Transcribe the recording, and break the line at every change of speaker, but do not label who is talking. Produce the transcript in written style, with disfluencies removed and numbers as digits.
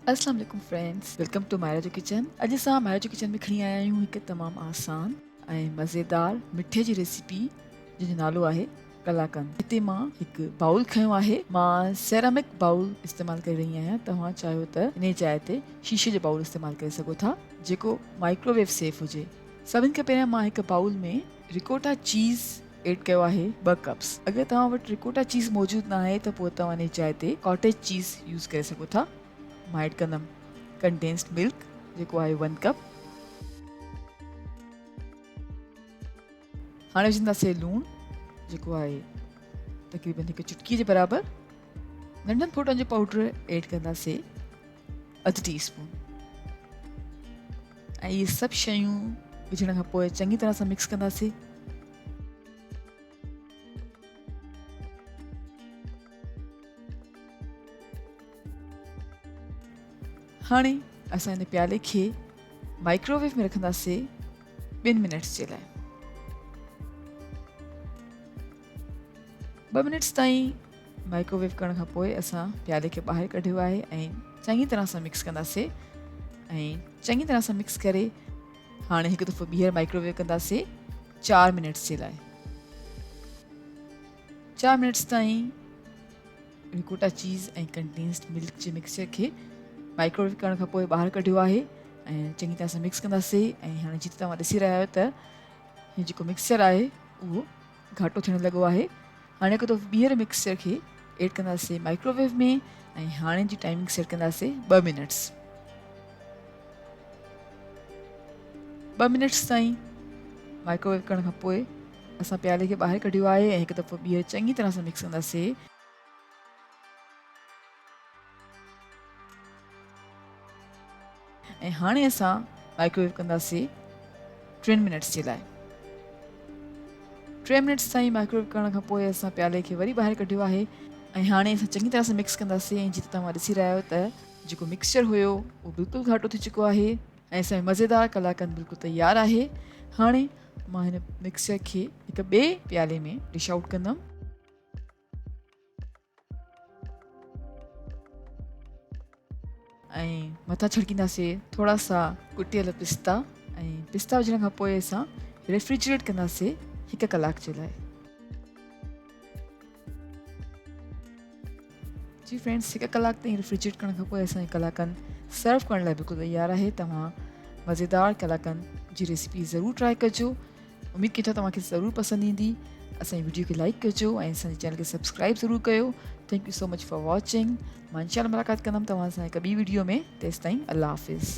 अस्सलाम वालेकुम friends, welcome two Myra जो किचन। अॼु असां मायरा जो किचन में खणी आया आहियूं हिकु तमामु आसान ऐं मज़ेदार मिठे जी रेसिपी जंहिंजो नालो आहे कलाकंद। हिते मां हिकु बाउल खयो आहे। मां सेरामिक बाउल इस्तेमालु करे रही आहियां। तव्हां चाहियो त इन जाइ ते शीशे जो बाउल इस्तेमालु करे सघो था जेको माइक्रोवेव सेफ हुजे। सभिनि खां पहिरियां मां हिकु बाउल में रिकोटा चीज़ एड कयो आहे 2 कप्स। अगरि तव्हां वटि रिकोटा चीज़ मौजूदु न आहे त पोइ तव्हां इन जाइ ते कॉटेज चीज़ यूज़ करे सघो था। मां एड कंदमि कंडेंस्ड मिल्क जेको आहे 1 कप। हाणे विझंदासीं लूणु जेको आहे तक़रीबन हिकु चुटकी जे बराबरि। नंढनि फोटनि जो पाउडर एड कंदासीं 1/2 टीस्पून। ऐं इहे सभु शयूं विझण खां पोइ चङी तरह सां मिक्स कंदासीं। हाणे असां हिन प्याले खे माइक्रोवेव में रखंदासीं 2 मिनट्स जे लाइ। 2 मिनट्स ताईं माइक्रोवेव करण खां पोइ असां प्याले खे ॿाहिरि कढियो आहे ऐं चङी तरह सां मिक्स कंदासीं। ऐं चङी तरह सां मिक्स करे हाणे हिकु दफ़ो ॿीहर माइक्रोवेव कंदासीं 4 मिनट्स जे लाइ। 4 मिनट्स ताईं रिकोटा चीज़ ऐं कंडेंस्ड मिल्क जे मिक्सचर खे माइक्रोवेव करण खां पोइ ॿाहिरि कढियो आहे ऐं चङी तरह सां मिक्स कंदासीं। ऐं हाणे जीअं तव्हां ॾिसी रहिया आहियो त हीउ जेको मिक्सचर आहे उहो घाटो थियणु लॻो आहे। हाणे हिकु दफ़ो ॿीहर मिक्सचर खे एड कंदासीं माइक्रोवेव में ऐं हाणे जी टाइमिंग सेट कंदासीं 2 मिनट्स। 2 मिनट्स ताईं माइक्रोवेव करण खां पोइ असां प्याले खे ॿाहिरि कढियो आहे ऐं हिकु दफ़ो ॿीहर चङी तरह सां मिक्स कंदासीं। ऐं हाणे असां माइक्रोवेव कंदासीं 3 मिनट्स जे लाइ। 3 मिनट्स ताईं माइक्रोवेव करण खां पोइ असां प्याले खे वरी ॿाहिरि कढियो आहे ऐं हाणे असां चङी तरह सां मिक्स कंदासीं। ऐं जीअं तव्हां ॾिसी रहिया आहियो त जेको मिक्सचर हुयो उहो बिल्कुलु घाटो थी चुको आहे ऐं असांजो मज़ेदार कलाकंद बिल्कुलु तयारु आहे। हाणे मां हिन मिक्सचर खे हिकु ॿिए प्याले में डिश आउट कंदमि। ऐं मथां छिड़कींदासीं थोरा सा कुटियल पिस्ता। ऐं पिस्ता विझण खां पोइ असां रेफ्रिजरेट कंदासीं 1 कलाक जे लाइ। जी फ्रेंड्स, 1 कलाक ताईं रेफ्रिजरेट करण खां पोइ असांजो कलाकंद सर्व करण लाइ बिल्कुलु तयारु आहे। तव्हां मज़ेदार कलाकंद जी रेसिपी ज़रूरु ट्राए कजो। उमेदु कयूं था तव्हांखे ज़रूरु पसंदि ईंदी। असांजी वीडियो खे लाइक कजो ऐं असांजे चैनल खे सब्सक्राइब ज़रूरु कयो। Thank you so much for watching. मां इंशाअल्लाह मुलाक़ात कंदमि तव्हां सां हिकु ॿी वीडियो में। तेसिताईं अल्लाह हाफ़िज़।